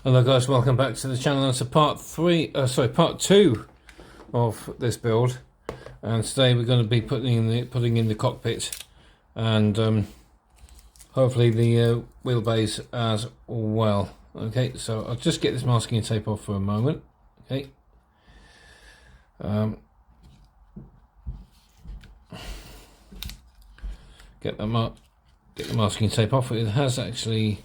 Hello guys, welcome back to the channel. It's a part 2 of this build, and today we're going to be putting in the cockpit and hopefully the wheelbase as well. Okay, so I'll just get this masking tape off for a moment. Okay, get the masking tape off. It has actually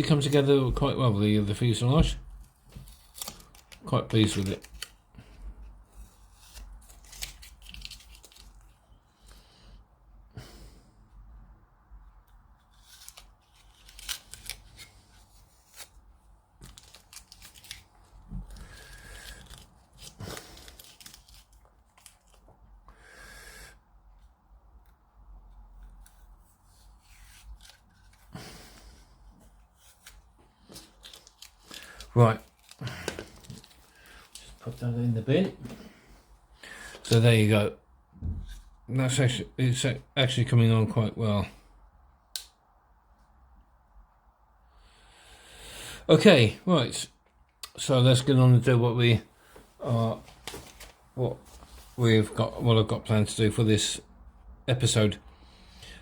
come together quite well, the fuselage. Quite pleased with it. Right, just put that in the bin. So there you go. It's actually coming on quite well. Okay, right. So let's get on and do what I've got planned to do for this episode.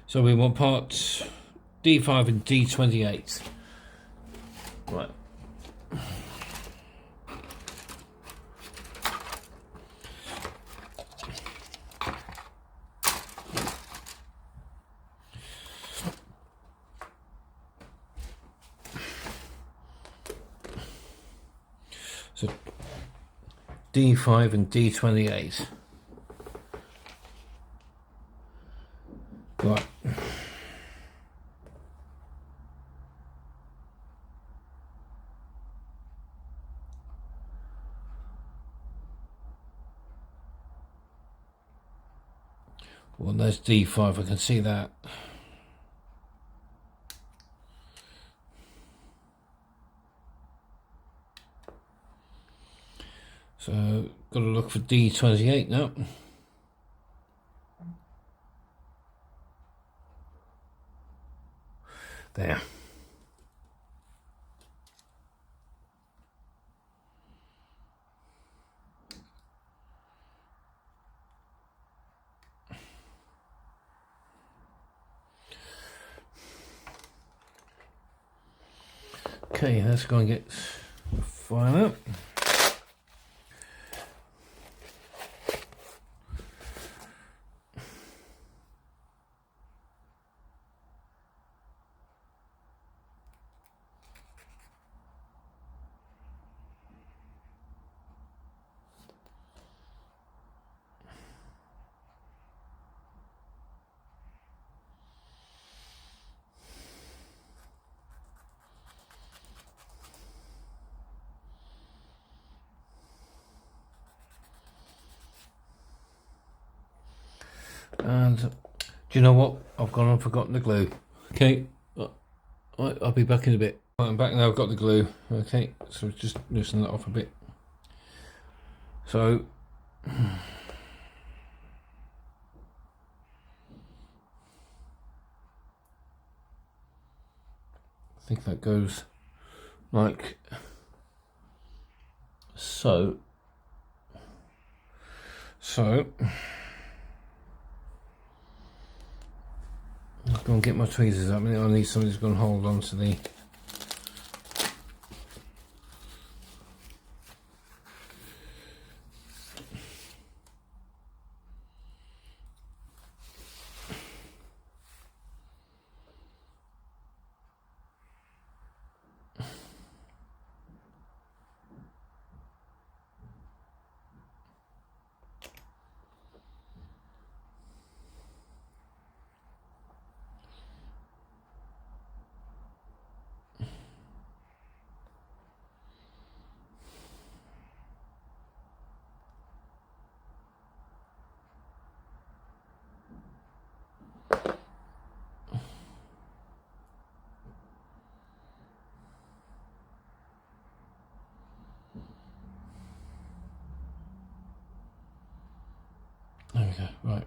So we want parts D5 and D28. Right. So D5 and D28. Right. Well, there's D5, I can see that. So, got to look for D28 now. There. Okay, let's go and get the file up. And do you know what? I've gone and forgotten the glue. Okay, I'll be back in a bit. Right, I'm back now. I've got the glue. Okay, so just loosen that off a bit. So I think that goes like so. I'll go and get my tweezers up. I need somebody who's going to hold on to the there we go, right.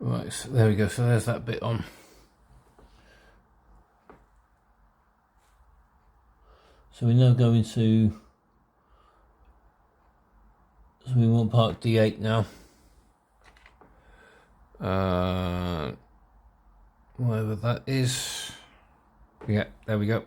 Right, so there we go, so there's that bit on. So we're now going to, so we want part D8 now. Whatever that is. Yeah, there we go.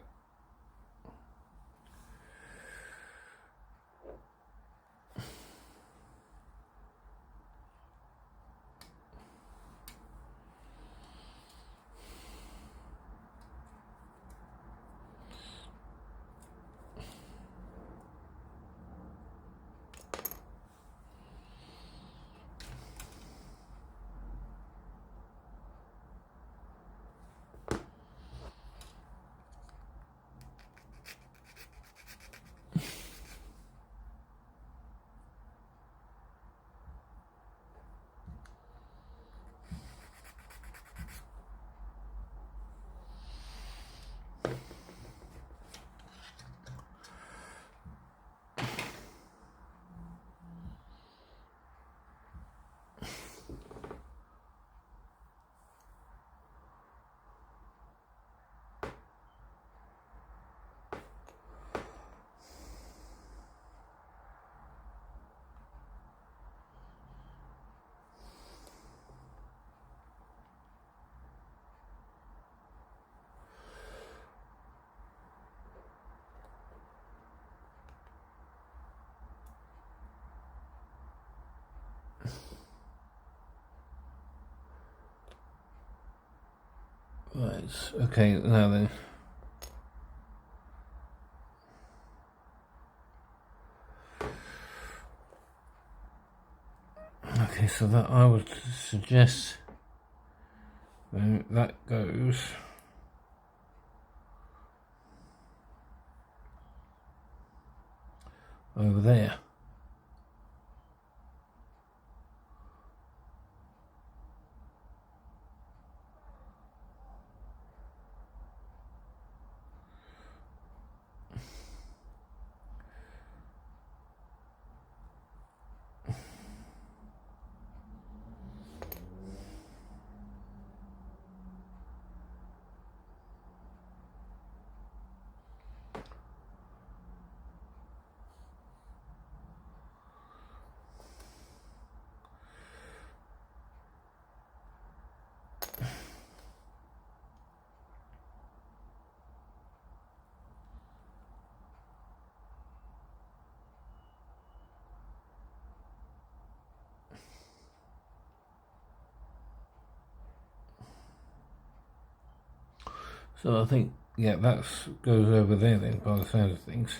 Right, okay, now then. Okay, so that I would suggest then that goes over there. So I think, yeah, that goes over there then, by the sound of things.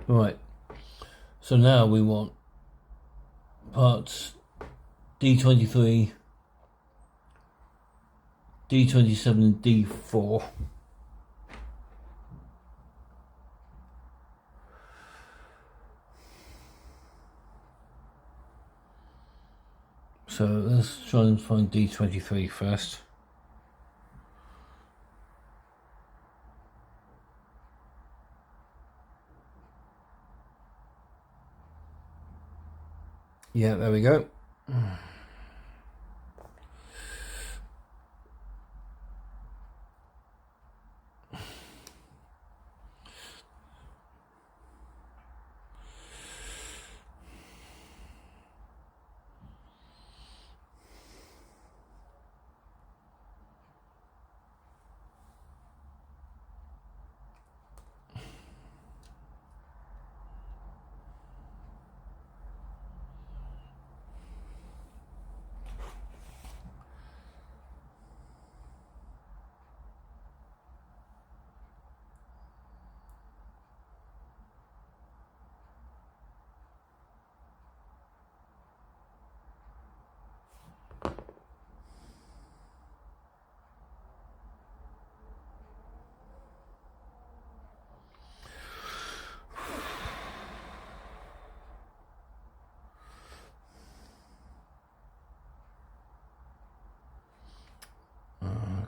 Right, so now we want parts D23, D27 and D4. So let's try and find D23 first. Yeah, there we go.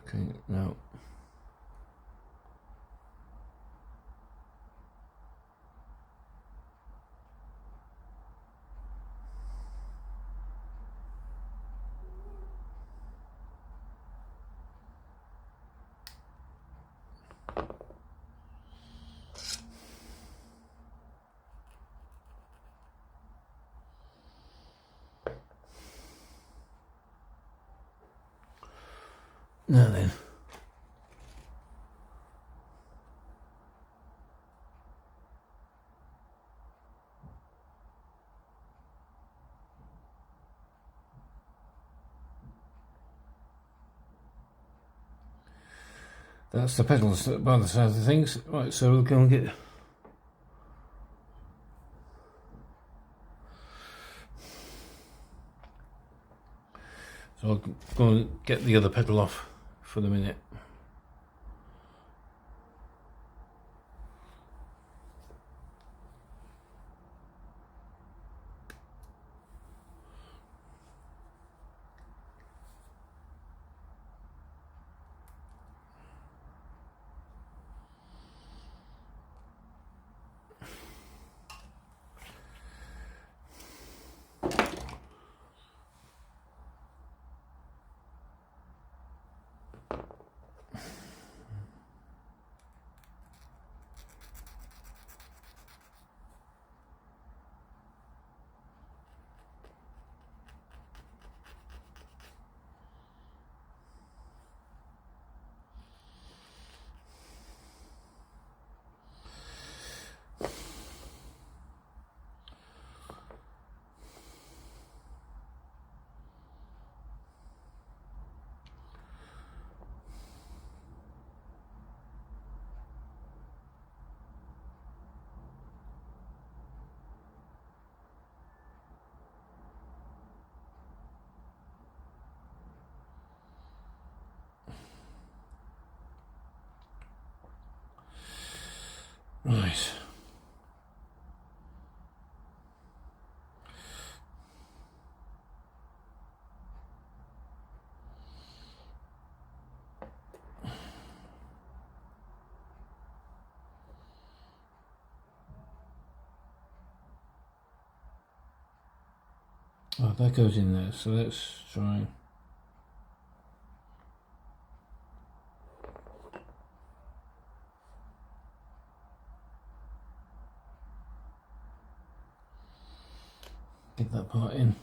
Okay, now. Now then. That's the pedals by the side of things. Right, so we'll go and get. So I'll go and get the other pedal off for the minute. Right. Oh, that goes in there, so let's try. Get that part in.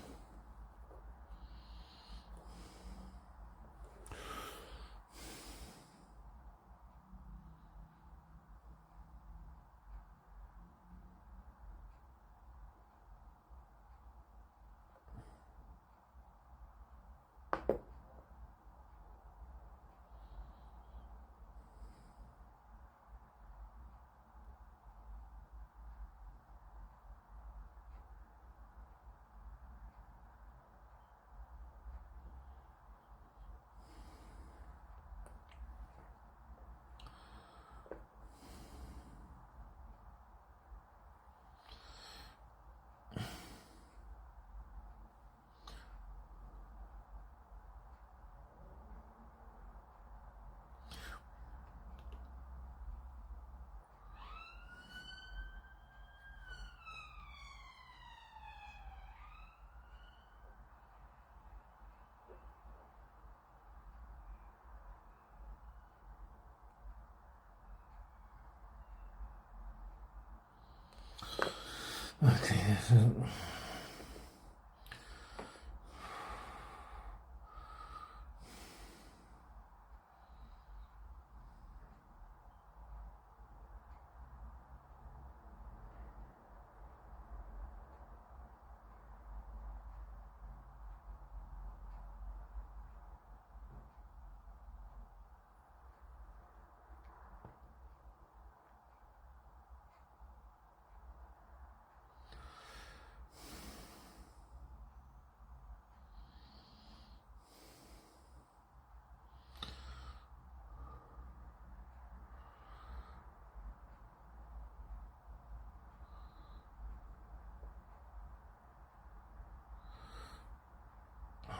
Okay, so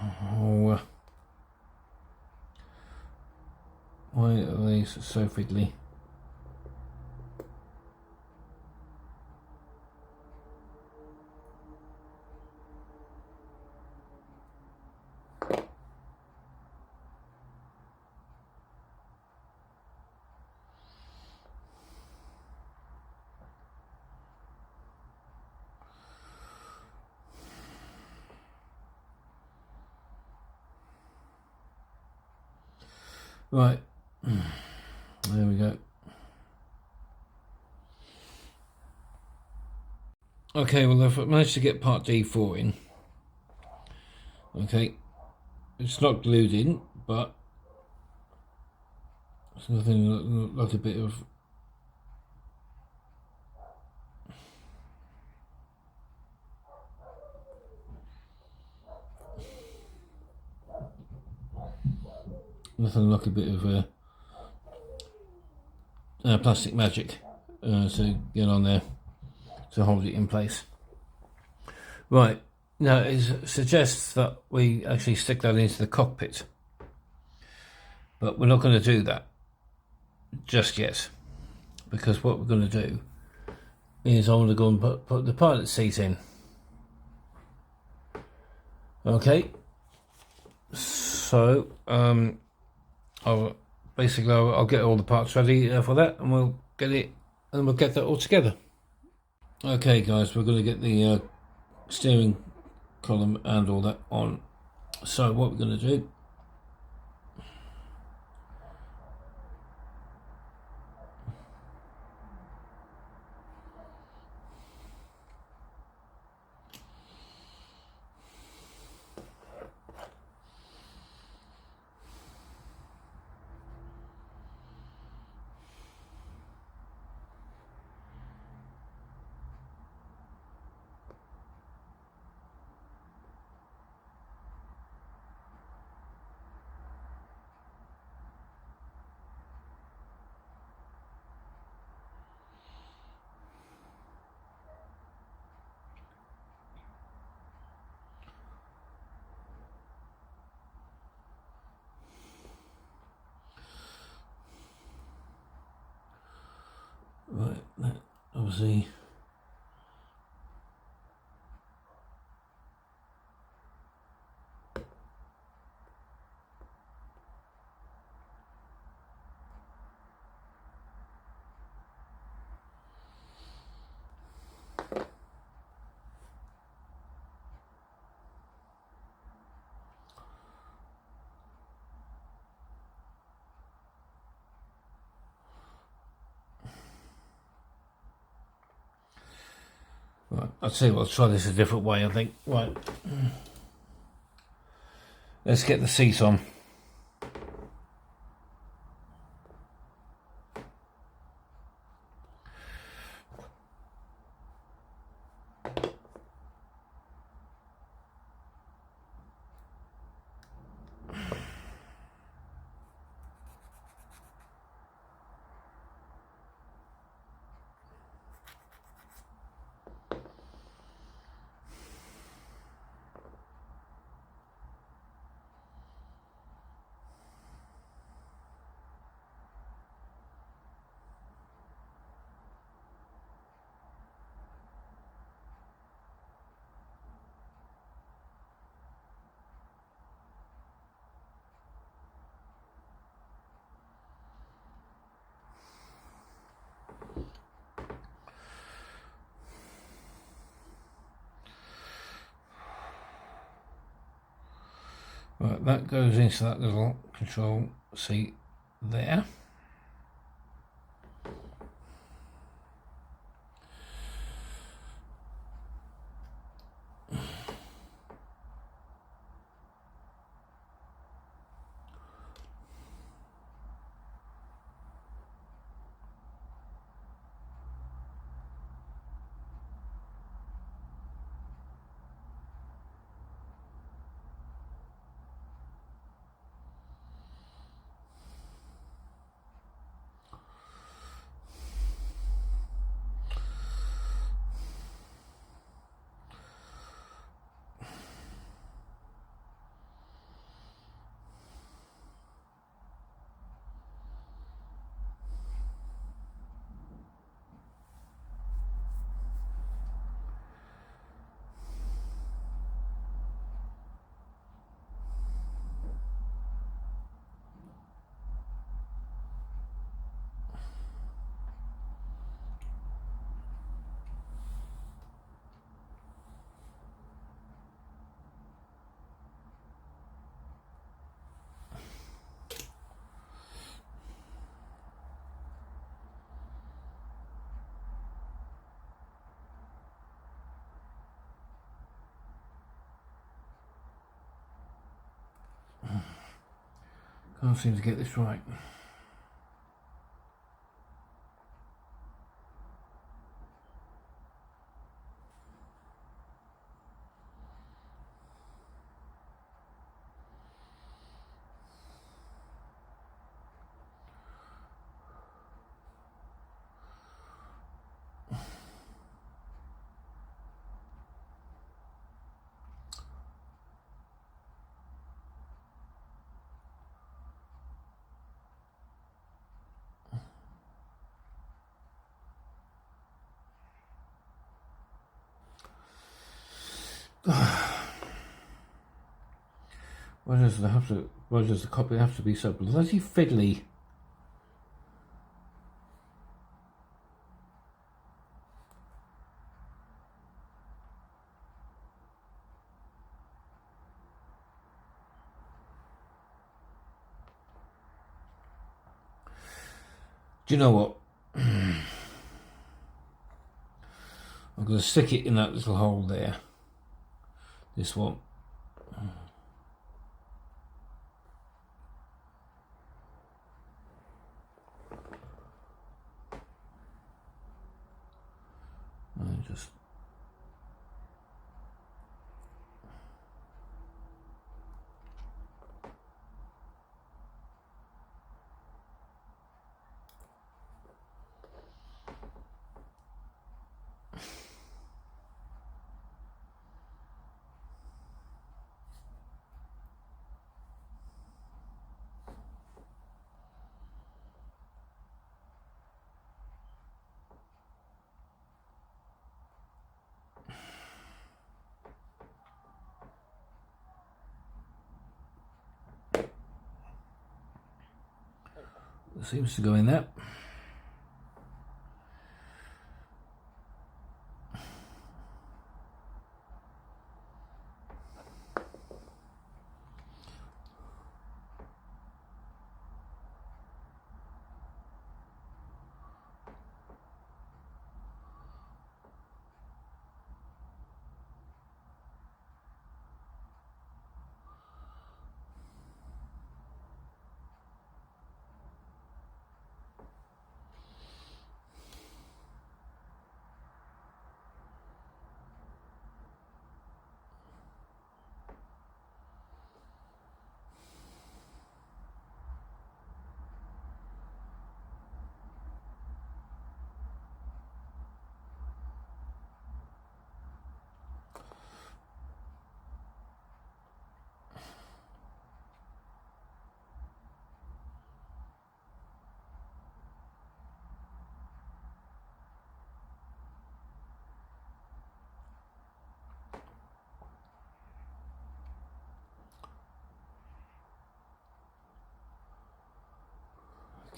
oh, Why are these so fiddly? Right, there we go. Okay, well I've managed to get part D4 in. Okay, it's not glued in, but it's nothing like a bit of plastic magic to get on there to hold it in place. Right, now it suggests that we actually stick that into the cockpit, but we're not going to do that just yet, because what we're going to do is I'm going to go and put the pilot seat in. Okay, so I'll get all the parts ready for that, and we'll get that all together. Okay guys, we're going to get the steering column and all that on. So what we're going to do, right, that obviously right, I'll tell you what, I'll try this a different way, I think. Right, let's get the seat on. Right, that goes into that little control seat there. Can't seem to get this right. Why does the copy have to be so bloody fiddly? Do you know what? I'm going to stick it in that little hole there. This one. And just it seems to go in there.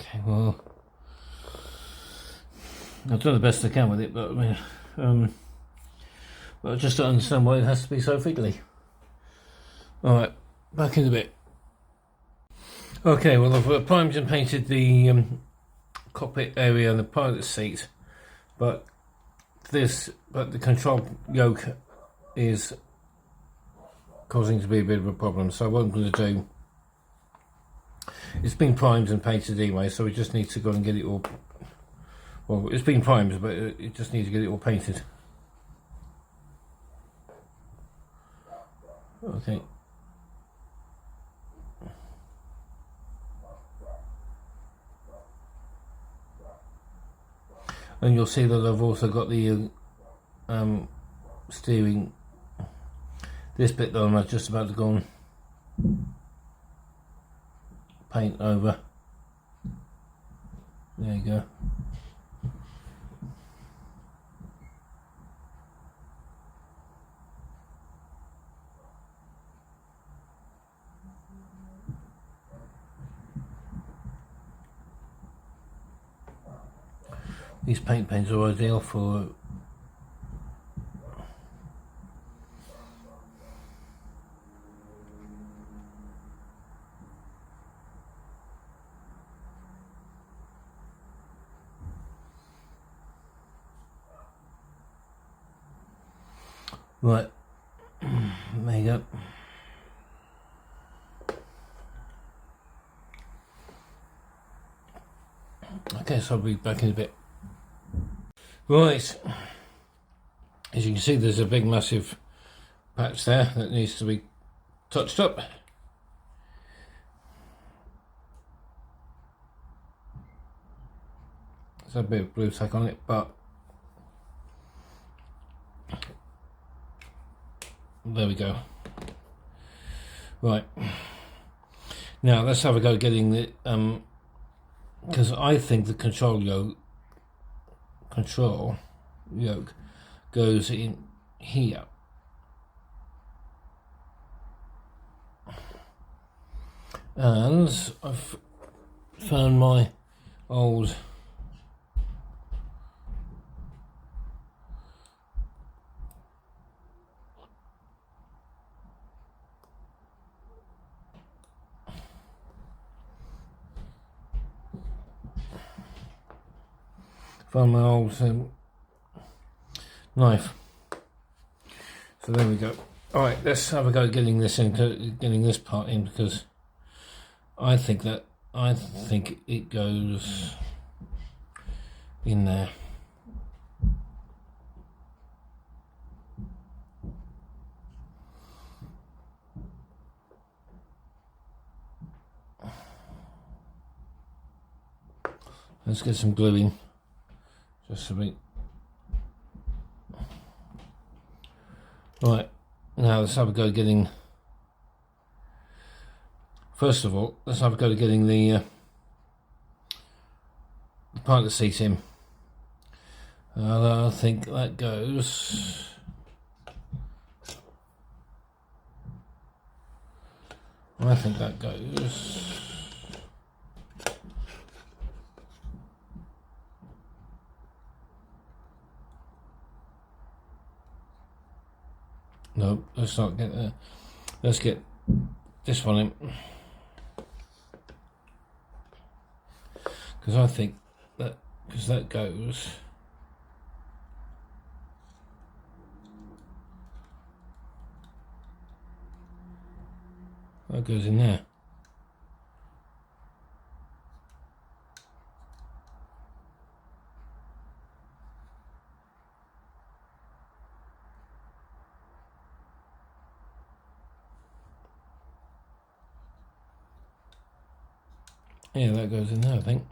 Okay, well, I've done the best I can with it, but I mean, but I just don't understand why it has to be so fiddly. Alright, back in a bit. Okay, well, I've primed and painted the cockpit area and the pilot seat, but the control yoke is causing to be a bit of a problem. So what I'm going to do, it's been primed and painted anyway, so we just need to go and get it all. Well, it's been primed, but it just needs to get it all painted. Okay. And you'll see that I've also got the steering, this bit that I'm just about to go and paint over. There you go. These paint pens are ideal for right. There you go. Okay, so I'll be back in a bit. Right, as you can see, there's a big massive patch there that needs to be touched up. There's a bit of blue tack on it, but there we go. Right, now let's have a go getting the because I think the control yoke goes in here. And I've found my old knife. So there we go. Alright, let's have a go getting this in, getting this part in, because I think it goes in there. Let's get some glue in, just a bit. Right, now let's have a go getting, first of all, let's have a go getting the part of the seat in. I think that goes, no, let's not get there. Let's get this one in, because I think that, because that goes, in there. Yeah, that goes in there, I think.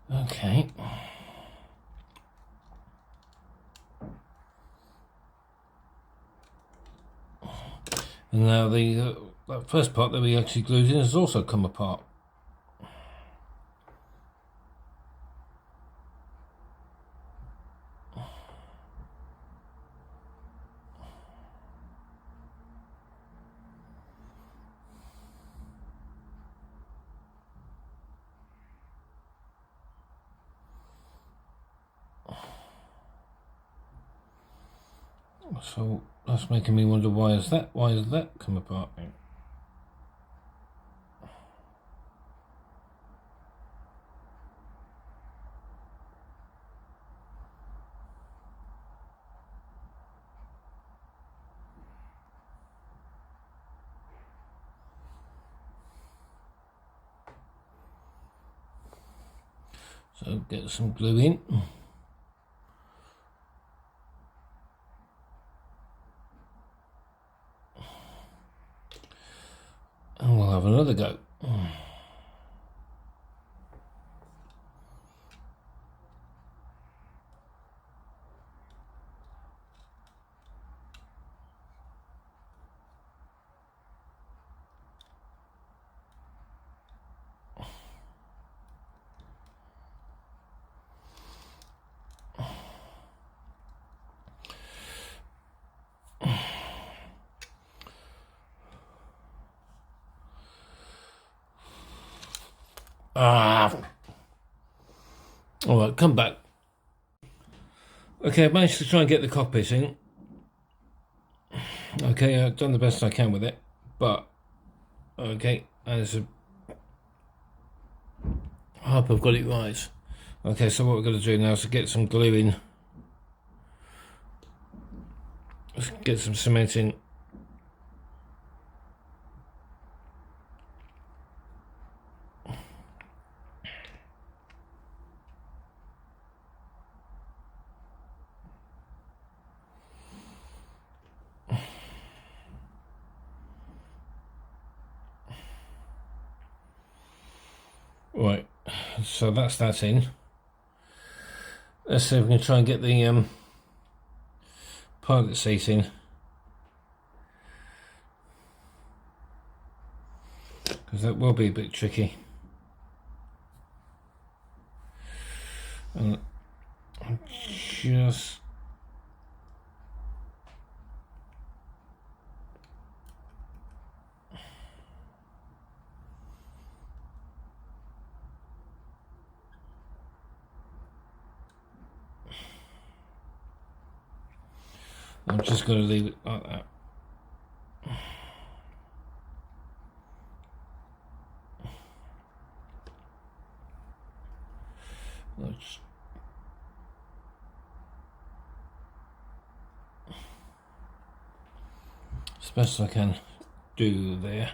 Okay. And now the that first part that we actually glued in has also come apart. So that's making me wonder, why has that come apart? So get some glue in. And we'll have another go. Alright, come back. Okay, I managed to try and get the cockpit in. Okay, I've done the best I can with it, but okay, I hope I've got it right. Okay, so what we're going to do now is to get some glue in. Let's get some cement in. Right, so that's that in. Let's see if we can try and get the pilot seat in. Because that will be a bit tricky. And just I'm just going to leave it like that. Let's as best I can do there.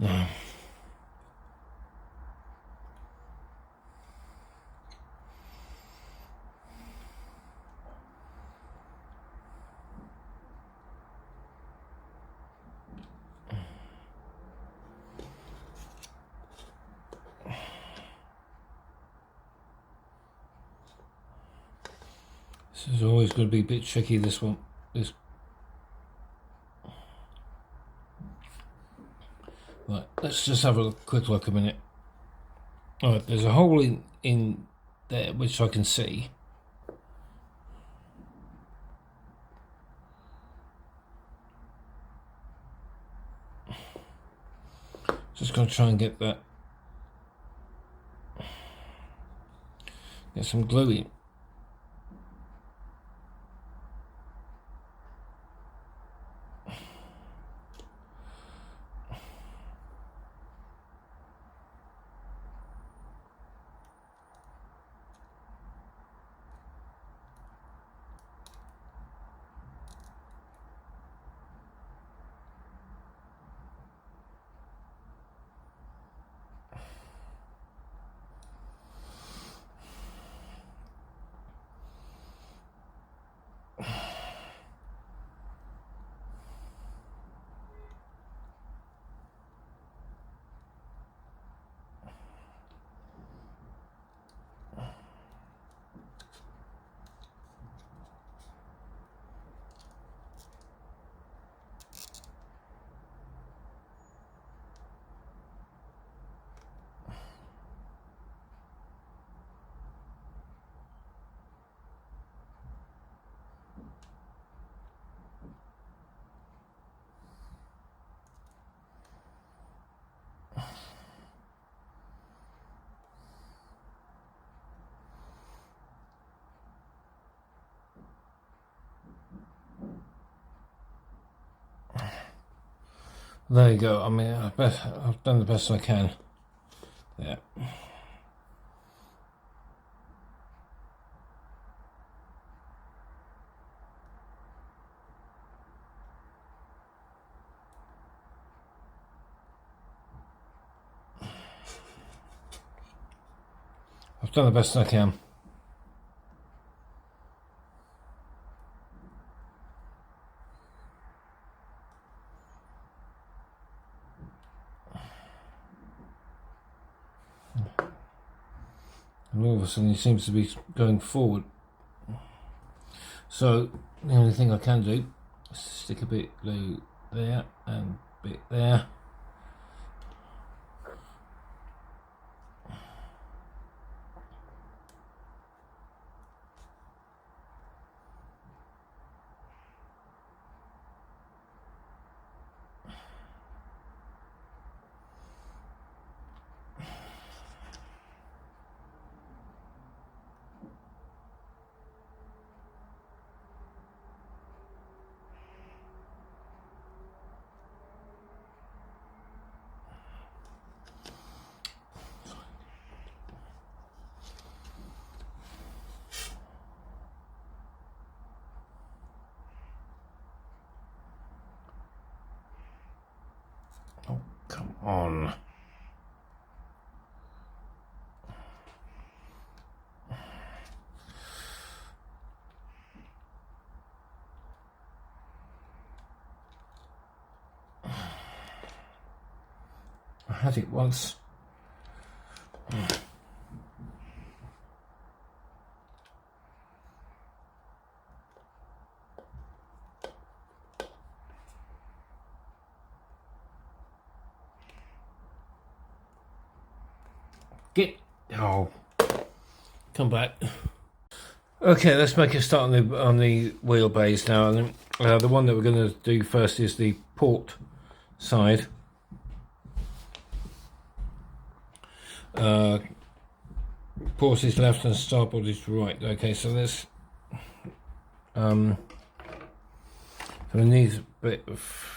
No. This is always going to be a bit tricky, this one. Right, let's just have a quick look a minute. Alright, there's a hole in there which I can see. Just going to try and get some glue in. There you go. I mean, I've done the best I can. Yeah. I've done the best I can. And all of a sudden he seems to be going forward. So the only thing I can do is stick a bit glue there and a bit there. Oh, come on. I had it once. Oh, come back. Okay, let's make a start on the wheelbase now. And the one that we're going to do first is the port side. Port is left and starboard is right. Okay, so let's. So we need a bit of.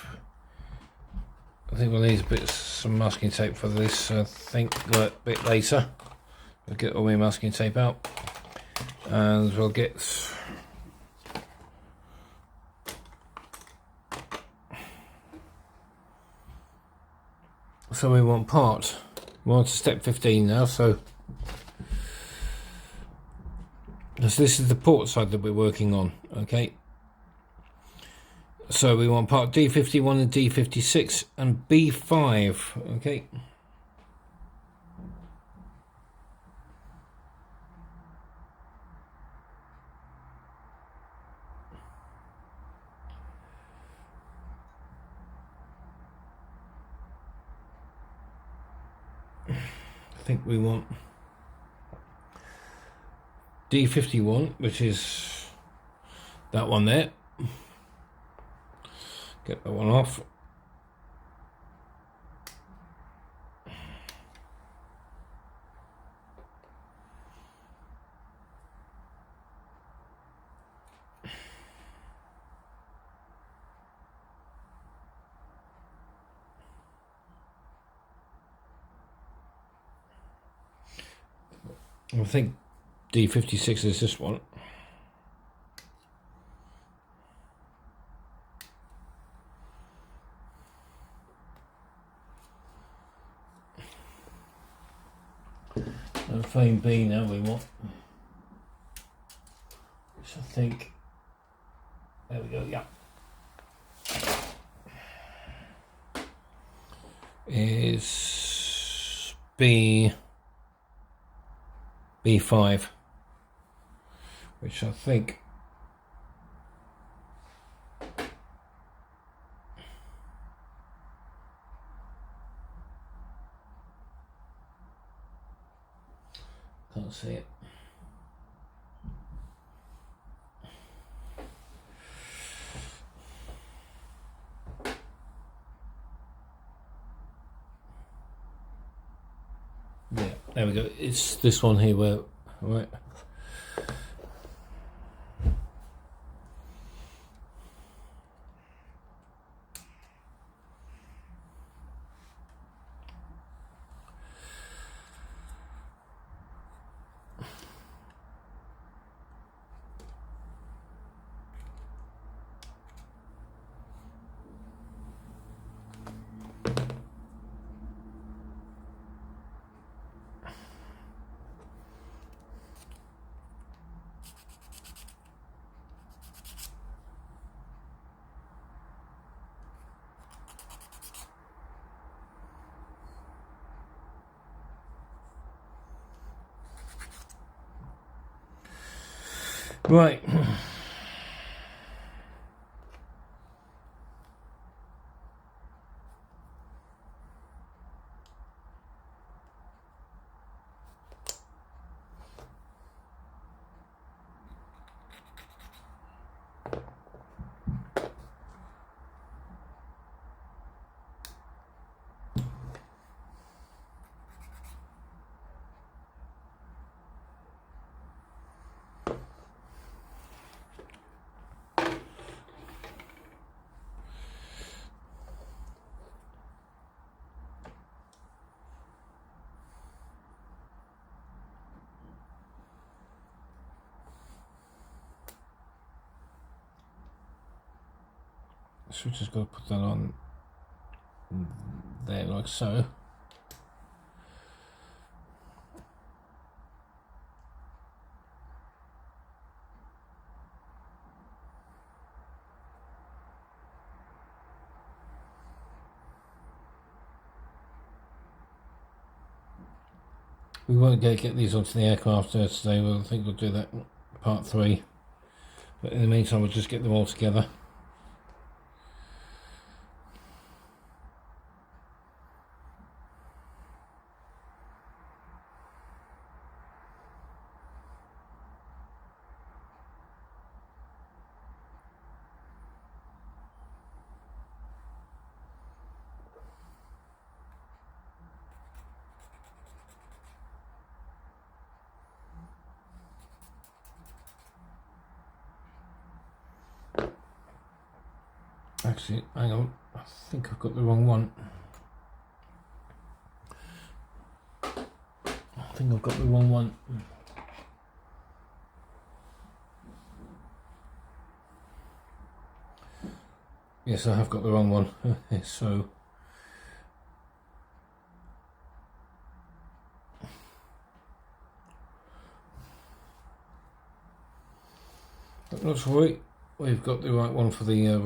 I think we'll need some masking tape for this. I think a bit later. We'll get all my masking tape out, and we'll get. So we want part. We're on to step 15 now. So this is the port side that we're working on. Okay. So we want part D51 and D56 and B5, okay. I think we want D51, which is that one there. Get that one off. I think D56 is this one. And frame B now we want, which I think, there we go, yeah, is B5, which I think can't see it. Yeah, there we go. It's this one here where, right. Right. So we just got to put that on there like so. We won't get these onto the aircraft today. I think we'll do that part 3. But in the meantime, we'll just get them all together. Actually, hang on, I think I've got the wrong one. I think I've got the wrong one. Yes, I have got the wrong one. So not to worry, we've got the right one for the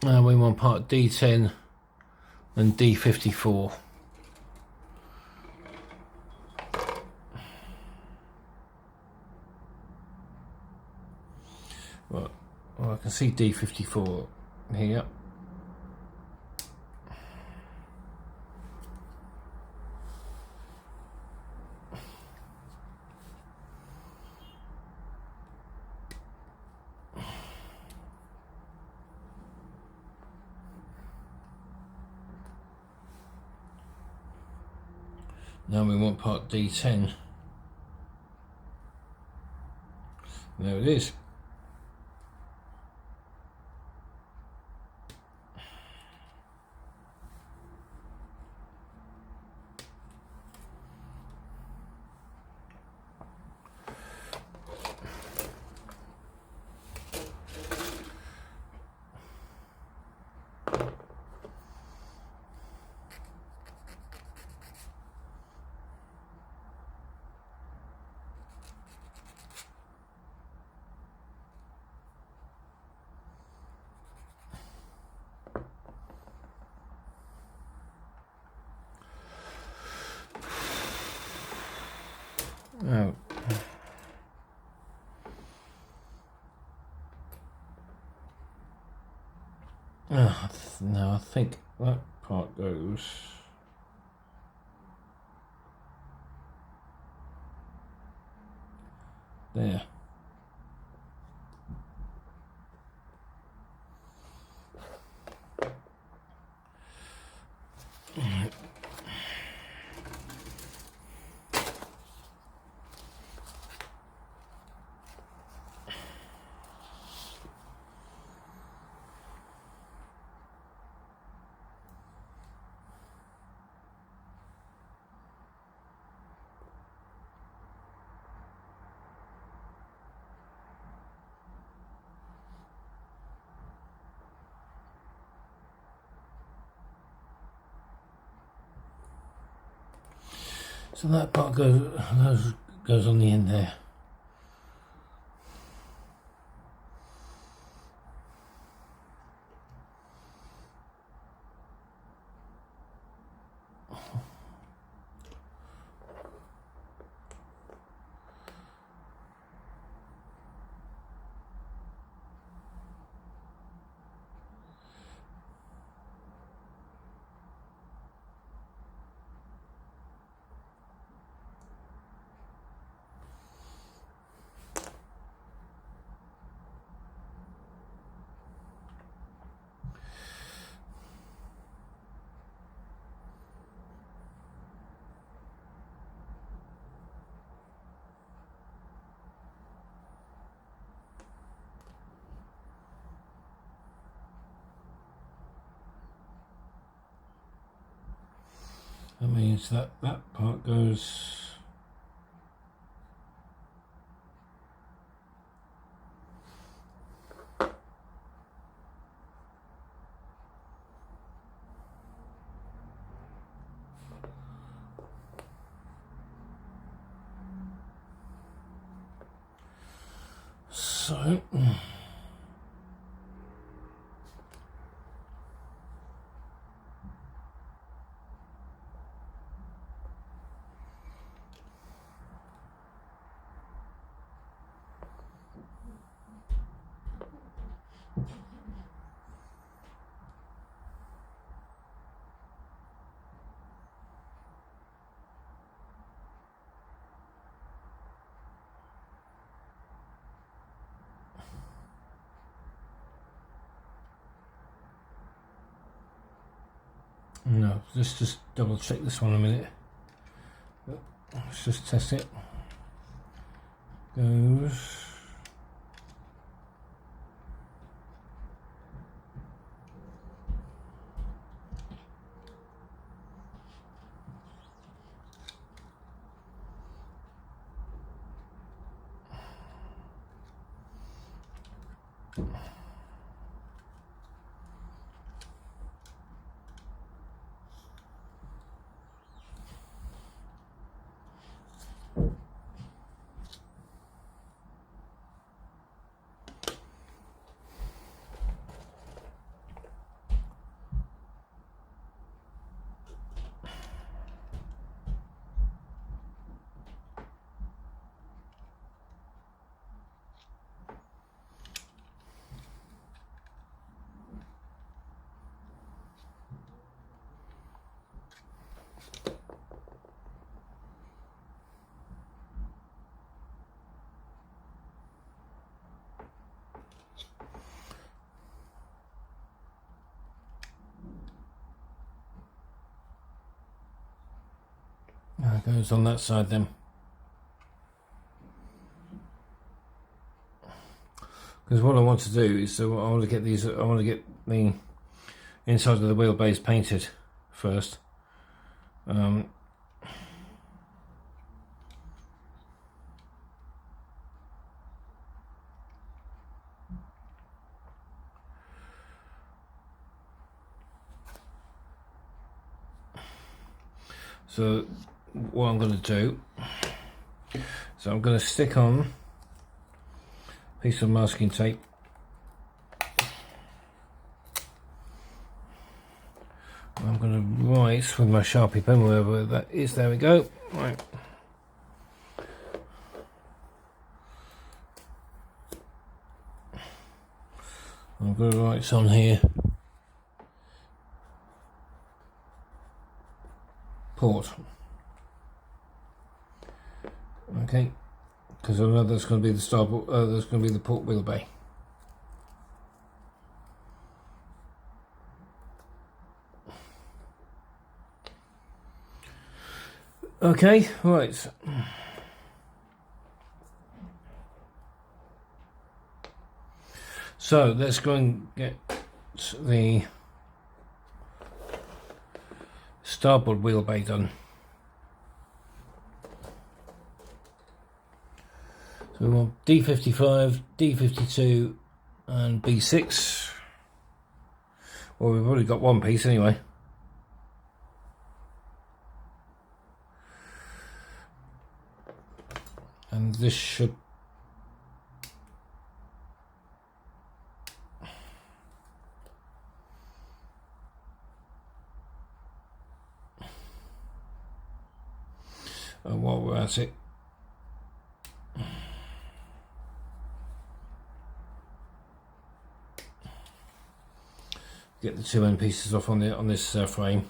now we want part D10 and D54. Well, I can see D54 here. Now we want part D10. There it is. Oh. No, I think that part goes. there. So that part goes on the end there. That means that part goes so. No, let's just double check this one a minute. Let's just test it. Goes. It goes on that side then. Because what I want to do is, I want to get these. I want to get the inside of the wheelbase painted first. So what I'm going to do, so I'm going to stick on a piece of masking tape. I'm going to write with my Sharpie pen wherever that is. There we go. Right. I'm going to write some here. Port. Okay. because I know that's going to be the starboard. That's going to be the port wheel bay. Okay, right. So let's go and get the starboard wheel bay done. So we want D55, D52 and B6. Well, we've already got one piece anyway. And this should while we're at it, get the two end pieces off on this frame.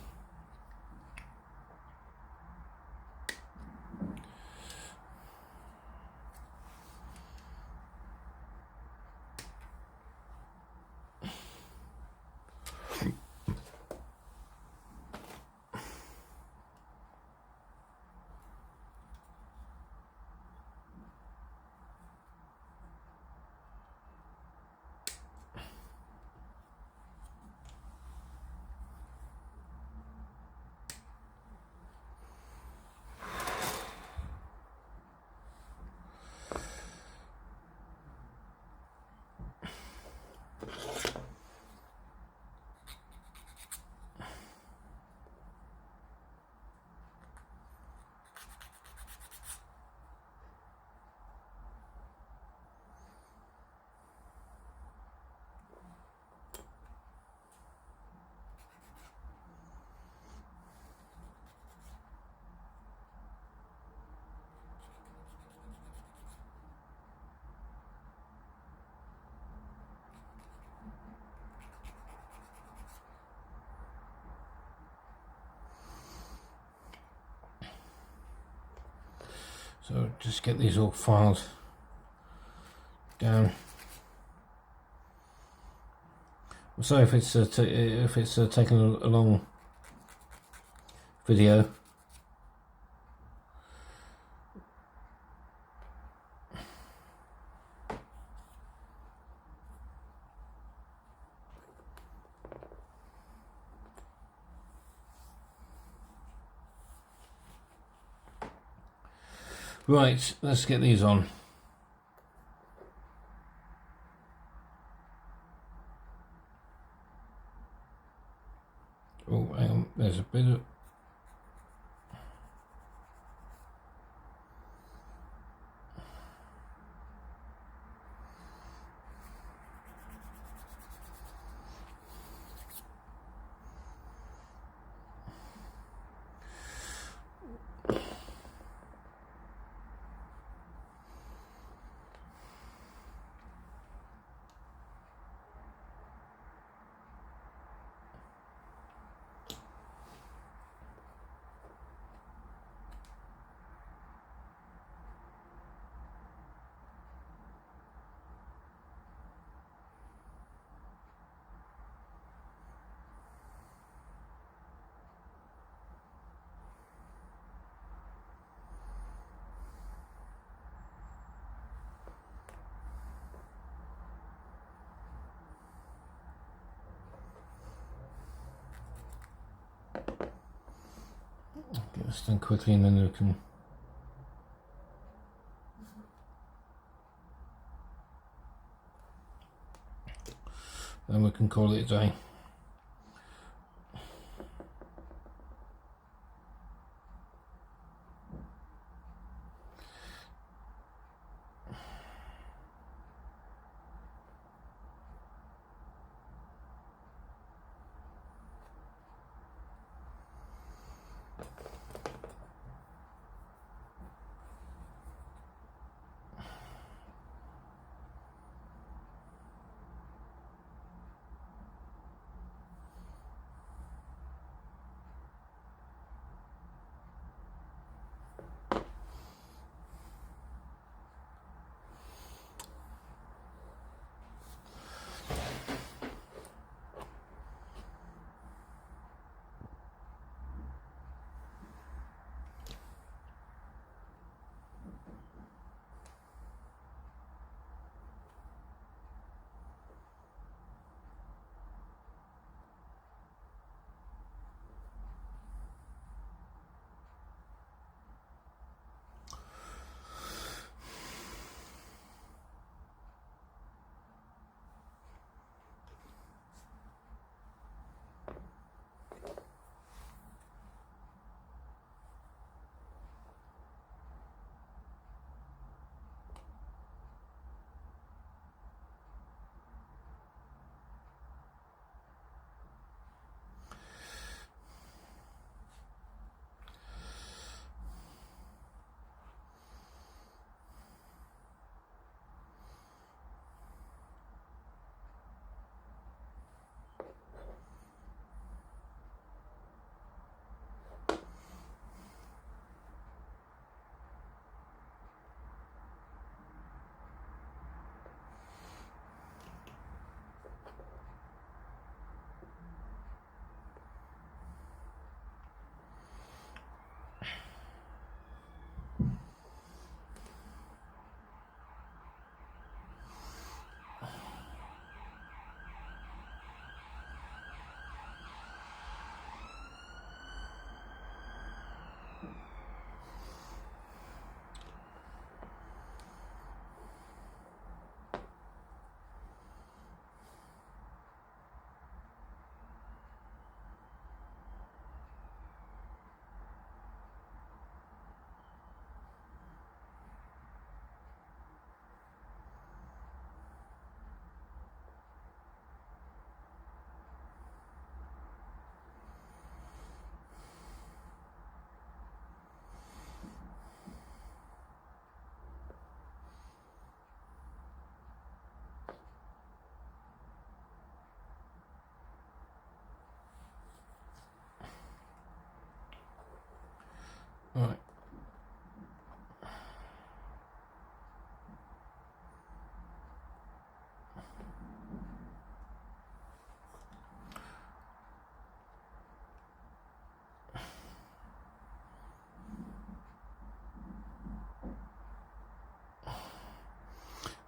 So just get these all filed down. So if it's taken a long video, right, let's get these on. Oh, hang on, there's a bit of... Get this done quickly and then we can... then we can call it a day.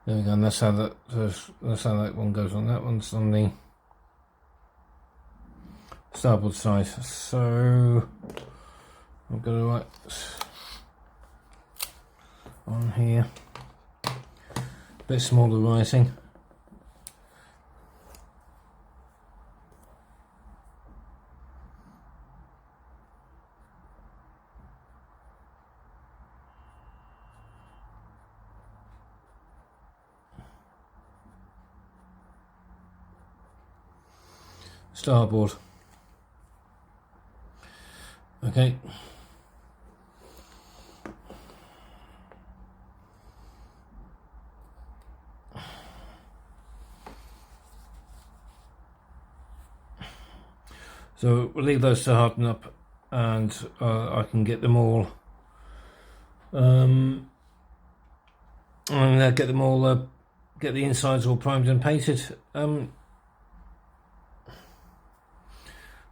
There we go, and that's how that one goes on. That one's on the starboard side. So I'm going to write on here, a bit smaller writing. Starboard. Okay. So we'll leave those to harden up, and I can get them all. And get them all. Get the insides all primed and painted.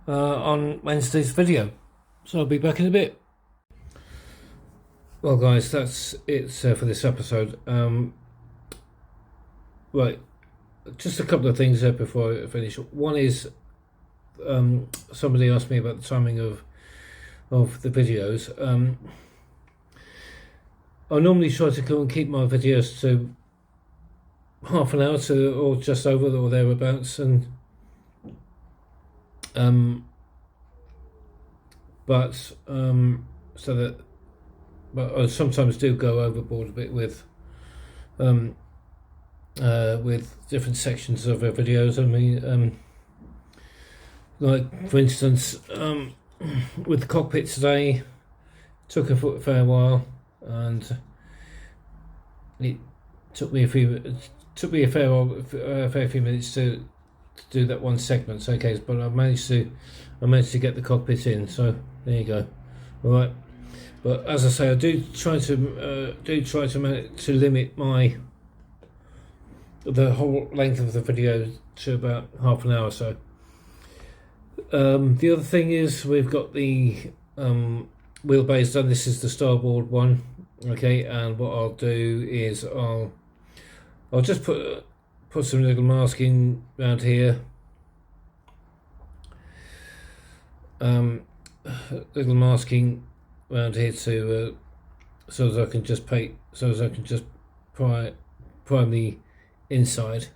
On Wednesday's video. So I'll be back in a bit. Well guys, that's it for this episode. Right, just a couple of things there before I finish. One is somebody asked me about the timing of the videos. I normally try to go and keep my videos to half an hour or just over or thereabouts, and but I sometimes do go overboard a bit with different sections of videos. I mean, like for instance, with the cockpit today, took a fair while, and it took me a fair few minutes to do that one segment. Okay, but I managed to get the cockpit in, so there you go. All right, but as I say, I do try to limit the whole length of the video to about half an hour or so. The other thing is we've got the wheelbase done. This is the starboard one. Okay, and what I'll do is I'll just put some little masking around here, little masking around here to so as I can just prime the inside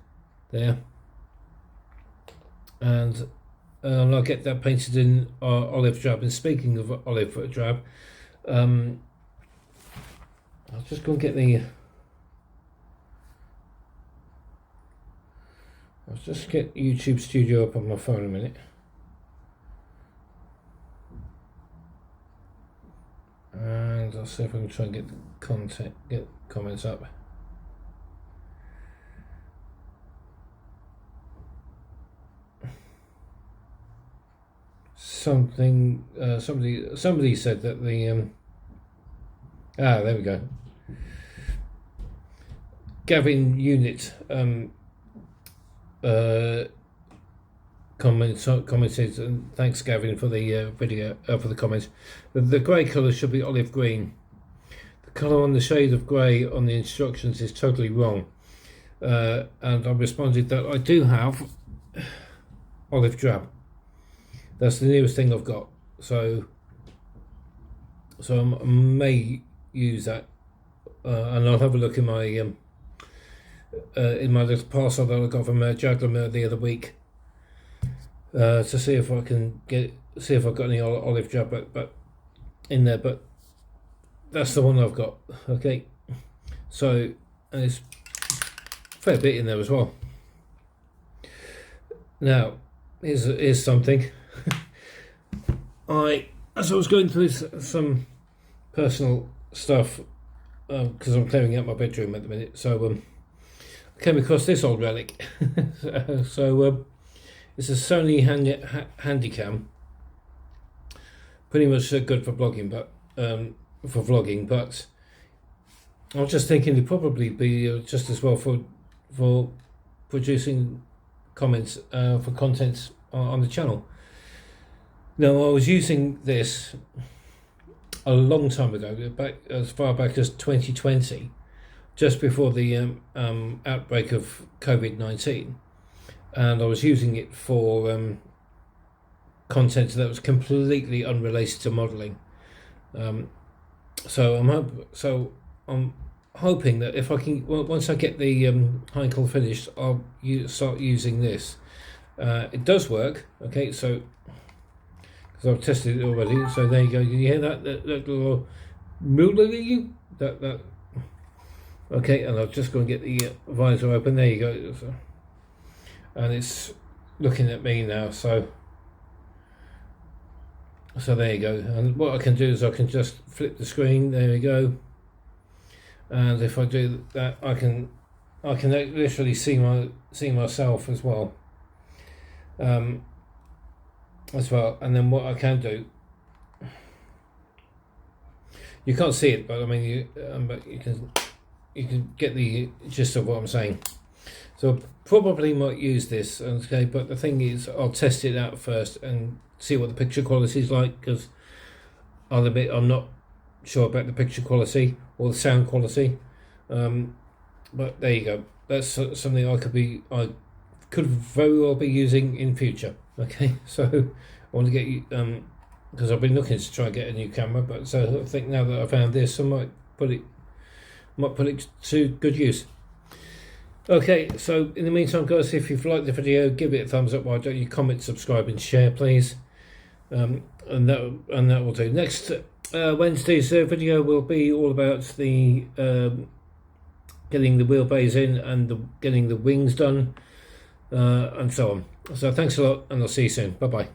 there, and I'll get that painted in olive drab. And speaking of olive drab, I'll just go and get the. I'll just get YouTube Studio up on my phone a minute. And I'll see if I can try and get comments up. Somebody said that the there we go. Gavin Unit commented, and thanks Gavin for the video, for the comment. The grey colour should be olive green. The colour on the shade of grey on the instructions is totally wrong, and I responded that I do have olive drab. That's the nearest thing I've got, so I may use that, and I'll have a look in my little parcel that I got from Jaguar the other week, to see if I can see if I've got any olive drab but in there. But that's the one I've got. Okay, so, and it's a fair bit in there as well. Now here's something. As I was going through some personal stuff, because I'm clearing out my bedroom at the minute, so I came across this old relic. So it's a Sony Handycam, pretty much good for blogging, but but I was just thinking it'd probably be just as well for producing comments for content on the channel. Now, I was using this a long time ago, back as far back as 2020, just before the outbreak of COVID-19, and I was using it for content that was completely unrelated to modelling. So I'm hoping that if I can, once I get the Heinkel finished, I'll start using this. It does work, okay, so because I've tested it already. So there you go. You hear that little that okay, and I'm just going to get the visor open. There you go. And it's looking at me now. So there you go. And what I can do is I can just flip the screen. There we go. And if I do that, I can literally see myself as well. And then what I can do, you can't see it, but I mean but you can get the gist of what I'm saying. So probably might use this, okay, but the thing is I'll test it out first and see what the picture quality is like, because I'll admit I'm not sure about the picture quality or the sound quality, but there you go. That's something I could very well be using in future. Okay, so I want to get you because I've been looking to try and get a new camera, but so I think now that I found this, I might put it to good use. Okay, so in the meantime, guys, if you've liked the video, give it a thumbs up. Why don't you comment, subscribe, and share, please? And that will do. Next Wednesday's video will be all about the getting the wheelbase in and getting the wings done, and so on. So thanks a lot, and I'll see you soon. Bye bye.